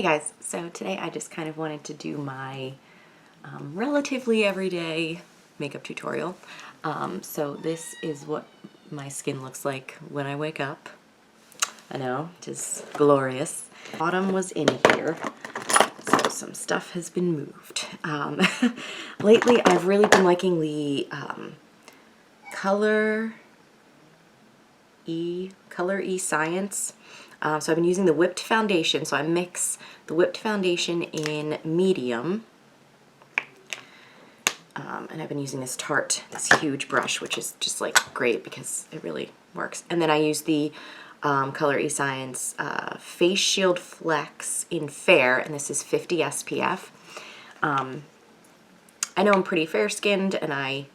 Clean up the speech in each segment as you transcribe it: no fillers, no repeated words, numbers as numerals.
Hey guys, so today I just kind of wanted to do my relatively everyday makeup tutorial. So this is what my skin looks like when I wake up. I know, just glorious. Autumn was in here, so some stuff has been moved. Lately I've really been liking the Colorescience. So I've been using the whipped foundation. So I mix the whipped foundation in medium. And I've been using this Tarte, this huge brush, which is just like great because it really works. And then I use the Colorescience Face Shield Flex in Fair, and this is 50 SPF. I know I'm pretty fair-skinned, and I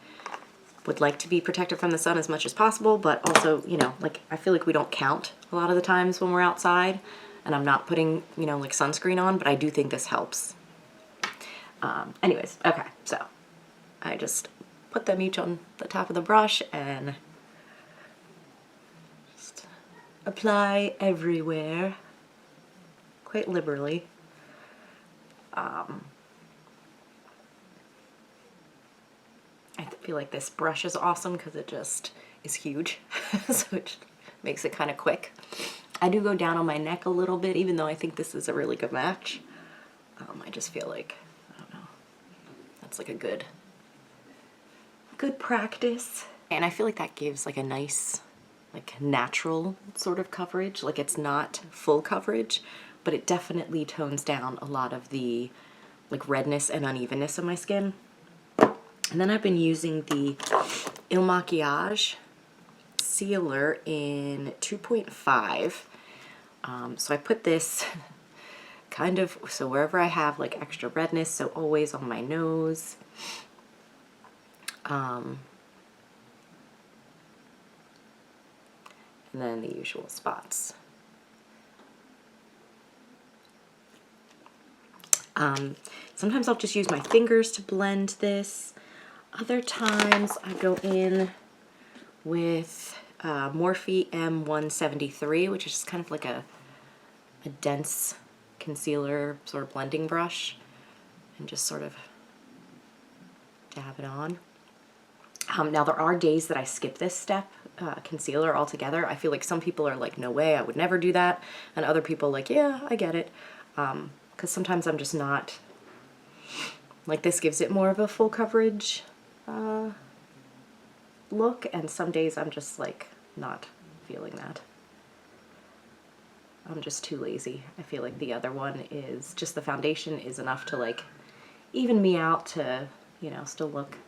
would like to be protected from the sun as much as possible, but also, you know, like I feel like we don't count a lot of the times when we're outside, and I'm not putting, you know, like sunscreen on, but I do think this helps. Anyways, okay, so I just put them each on the top of the brush and just apply everywhere quite liberally. I feel like this brush is awesome because it just is huge, so it just makes it kind of quick. I do go down on my neck a little bit, even though I think this is a really good match. I just feel like, I don't know, that's like a good practice. And I feel like that gives like a nice, like natural sort of coverage. Like it's not full coverage, but it definitely tones down a lot of the like redness and unevenness of my skin. And then I've been using the Makiage sealer in 2.5. So I put this kind of, so wherever I have like extra redness, so always on my nose. And then the usual spots. Sometimes I'll just use my fingers to blend this. Other times I go in with Morphe M173, which is just kind of like a dense concealer sort of blending brush, and just sort of dab it on. Now there are days that I skip this step, concealer altogether. I feel like some people are like, no way, I would never do that. And other people like, yeah, I get it. Because sometimes I'm just not, like this gives it more of a full coverage look, and some days I'm just like not feeling that. I'm just too lazy. I feel like the other one is just the foundation is enough to like even me out to, you know, still look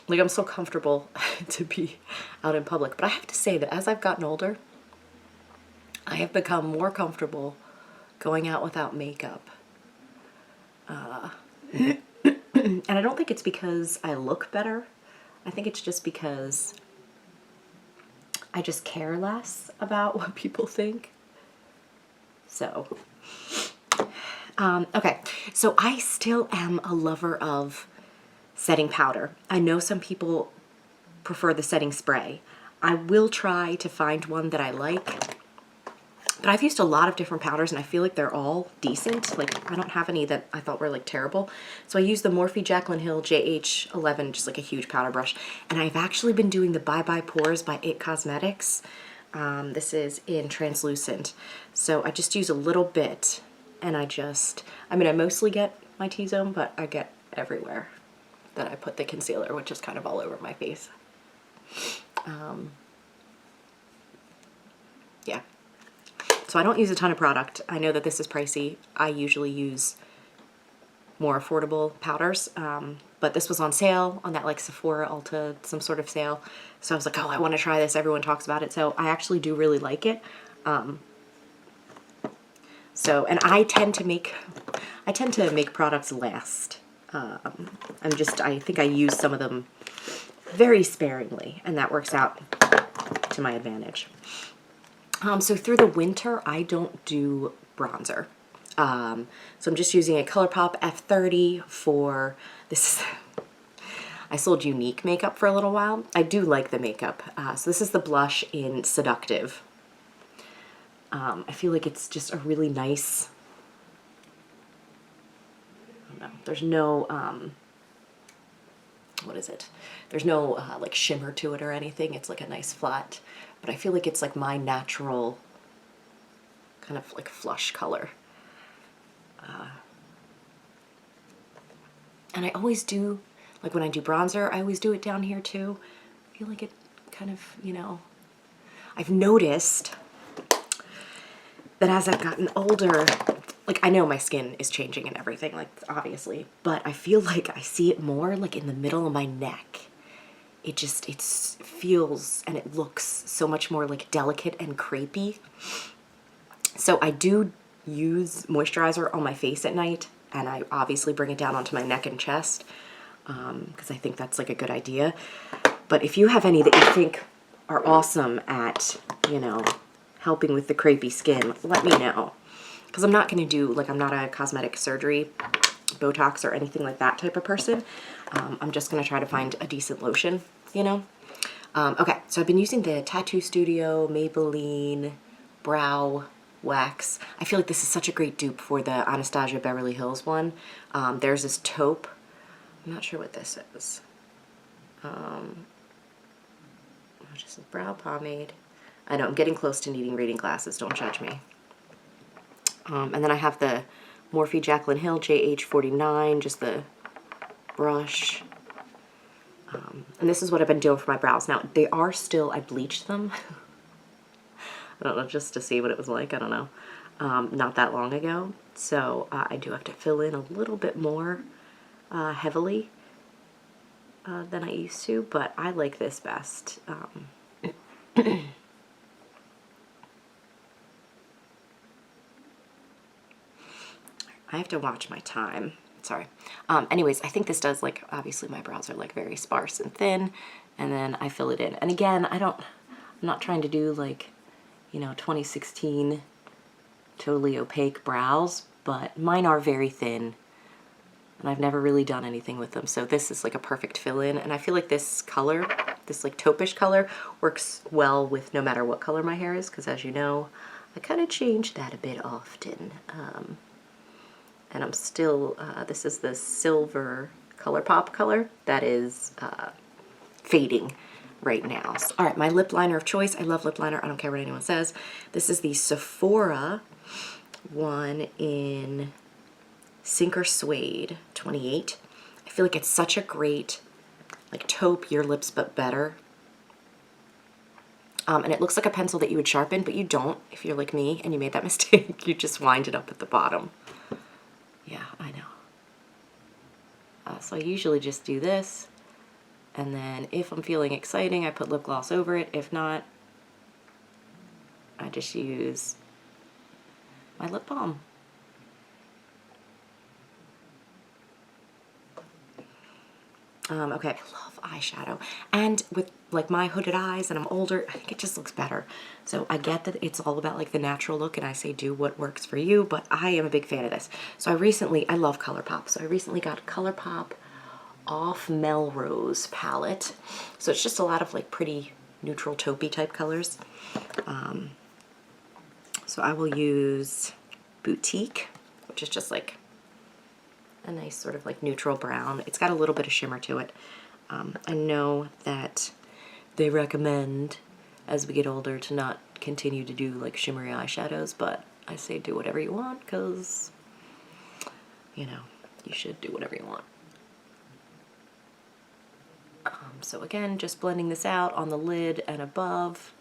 like I'm so comfortable to be out in public. But I have to say that as I've gotten older, I have become more comfortable going out without makeup. And I don't think it's because I look better. I think it's just because I just care less about what people think. So, okay, so I still am a lover of setting powder. I know some people prefer the setting spray. I will try to find one that I like. But I've used a lot of different powders, and I feel like they're all decent. Like, I don't have any that I thought were, like, terrible. So I use the Morphe Jaclyn Hill JH11, just like a huge powder brush. And I've actually been doing the Bye Bye Pores by It Cosmetics. This is in translucent. So I just use a little bit, and I mean, I mostly get my T-zone, but I get everywhere that I put the concealer, which is kind of all over my face. Yeah. So I don't use a ton of product. I know that this is pricey. I usually use more affordable powders, but this was on sale on that like Sephora, Ulta, some sort of sale. So I was like, oh, I want to try this. Everyone talks about it. So I actually do really like it. And I tend to make products last. I think I use some of them very sparingly, and that works out to my advantage. So through the winter, I don't do bronzer. So I'm just using a ColourPop F30 for this. I sold Unique makeup for a little while. I do like the makeup. So this is the blush in Seductive. I feel like it's just a really nice know, there's no, what is it? There's no like shimmer to it or anything. It's like a nice flat, but I feel like it's like my natural kind of like flush color. And I always do, like when I do bronzer, I always do it down here too. I feel like it kind of, you know, I've noticed that as I've gotten older, like I know my skin is changing and everything, like obviously, but I feel like I see it more like in the middle of my neck. It feels and it looks so much more like delicate and crepey. So I do use moisturizer on my face at night, and I obviously bring it down onto my neck and chest because I think that's like a good idea. But if you have any that you think are awesome at, you know, helping with the crepey skin, let me know. Because I'm not going to do, like, I'm not a cosmetic surgery, Botox or anything like that type of person. I'm just going to try to find a decent lotion, you know. Okay, so I've been using the Tattoo Studio Maybelline Brow Wax. I feel like this is such a great dupe for the Anastasia Beverly Hills one. There's this taupe. I'm not sure what this is. Just a brow pomade. I know, I'm getting close to needing reading glasses, don't judge me. And then I have the Morphe Jaclyn Hill JH49, just the brush. And this is what I've been doing for my brows. Now, they are still, I bleached them. I don't know, just to see what it was like, I don't know. Not that long ago. So I do have to fill in a little bit more heavily than I used to, but I like this best. I have to watch my time. Sorry. Anyways, I think this does, like, obviously my brows are like very sparse and thin, and then I fill it in. And again, I'm not trying to do like, you know, 2016 totally opaque brows, but mine are very thin, and I've never really done anything with them. So this is like a perfect fill-in, and I feel like this color, this like taupish color, works well with no matter what color my hair is, because as you know, I kind of change that a bit often. And I'm still, this is the silver ColourPop color that is fading right now. So, all right, my lip liner of choice. I love lip liner. I don't care what anyone says. This is the Sephora one in Sinker Suede 28. I feel like it's such a great, like, taupe your lips but better. And it looks like a pencil that you would sharpen, but you don't if you're like me and you made that mistake. You just wind it up at the bottom. Yeah, I know. So I usually just do this, and then if I'm feeling exciting, I put lip gloss over it. If not, I just use my lip balm. Okay, I love eyeshadow, and with like my hooded eyes and I'm older, I think it just looks better. So I get that it's all about like the natural look, and I say do what works for you, but I am a big fan of this. So I love ColourPop, so I recently got a ColourPop Off Melrose palette. So it's just a lot of like pretty neutral taupey type colors. So I will use Boutique, which is just like a nice sort of like neutral brown. It's got a little bit of shimmer to it. I know that they recommend as we get older to not continue to do like shimmery eyeshadows, but I say do whatever you want, because, you know, you should do whatever you want. So again, just blending this out on the lid and above.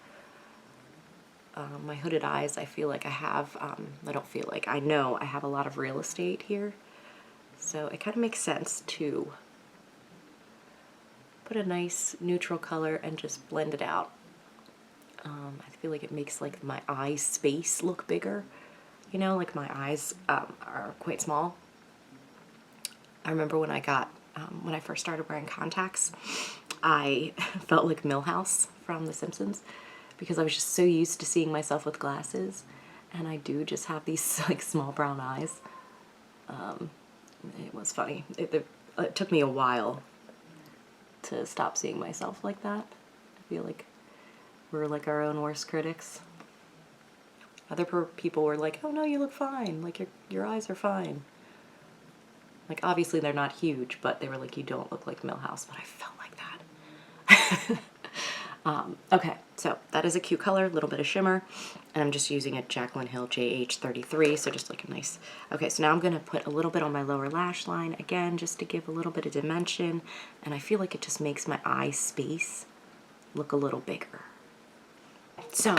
My hooded eyes, I feel like I have, I know I have a lot of real estate here. So it kind of makes sense to put a nice neutral color and just blend it out. I feel like it makes like my eye space look bigger. You know, like my eyes are quite small. I remember when when I first started wearing contacts, I felt like Milhouse from The Simpsons, because I was just so used to seeing myself with glasses, and I do just have these like small brown eyes. It was funny. It took me a while to stop seeing myself like that. I feel like we're like our own worst critics. Other people were like, oh no, you look fine, like your eyes are fine. Like, obviously they're not huge, but they were like, you don't look like Millhouse, but I felt like that. Okay, so that is a cute color, a little bit of shimmer, and I'm just using a Jaclyn Hill JH33, so just like a nice, okay, so now I'm gonna put a little bit on my lower lash line, again, just to give a little bit of dimension, and I feel like it just makes my eye space look a little bigger. So,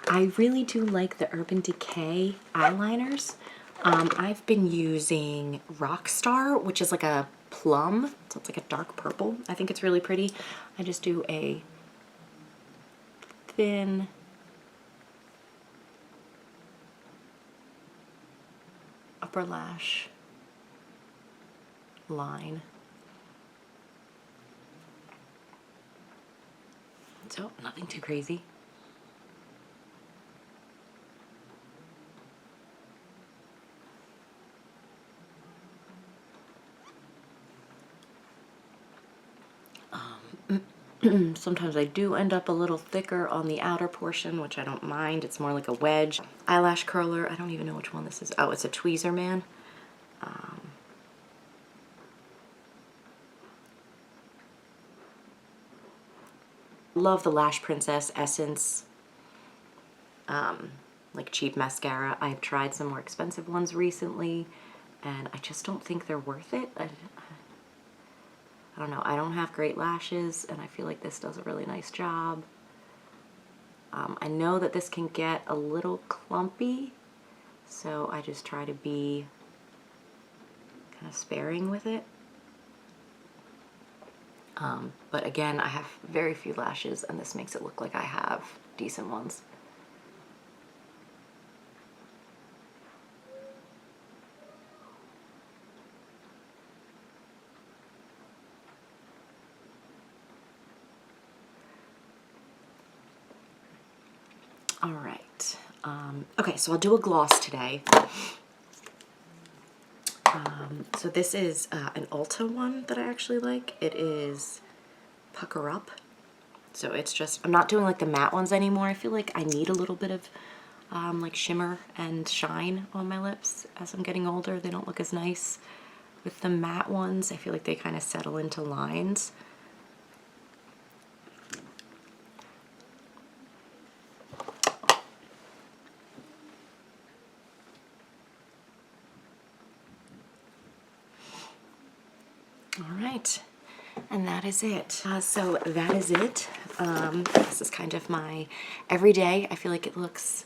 I really do like the Urban Decay eyeliners. I've been using Rockstar, which is like a plum, so it's like a dark purple. I think it's really pretty. I just do a thin upper lash line. So, nothing too crazy. Sometimes I do end up a little thicker on the outer portion, which I don't mind. It's more like a wedge. Eyelash curler, I don't even know which one this is. Oh, it's a Tweezerman. Love the Lash Princess Essence, like cheap mascara. I've tried some more expensive ones recently, and I just don't think they're worth it. I don't know, I don't have great lashes, and I feel like this does a really nice job. I know that this can get a little clumpy, so I just try to be kind of sparing with it. But again, I have very few lashes, and this makes it look like I have decent ones. All right. Okay, so I'll do a gloss today. So this is an Ulta one that I actually like. It is Pucker Up. So it's just, I'm not doing like the matte ones anymore. I feel like I need a little bit of like shimmer and shine on my lips as I'm getting older. They don't look as nice with the matte ones. I feel like they kind of settle into lines. All right, and that is it. So that is it. This is kind of my everyday. I feel like it looks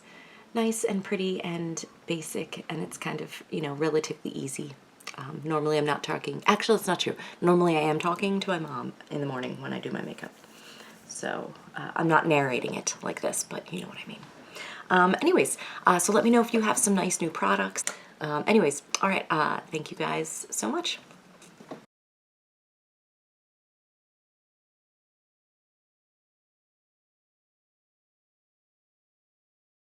nice and pretty and basic, and it's kind of, you know, relatively easy. Normally I'm not talking, actually it's not true. Normally I am talking to my mom in the morning when I do my makeup. So I'm not narrating it like this, but you know what I mean. Anyways, so let me know if you have some nice new products. Anyways, all right, thank you guys so much.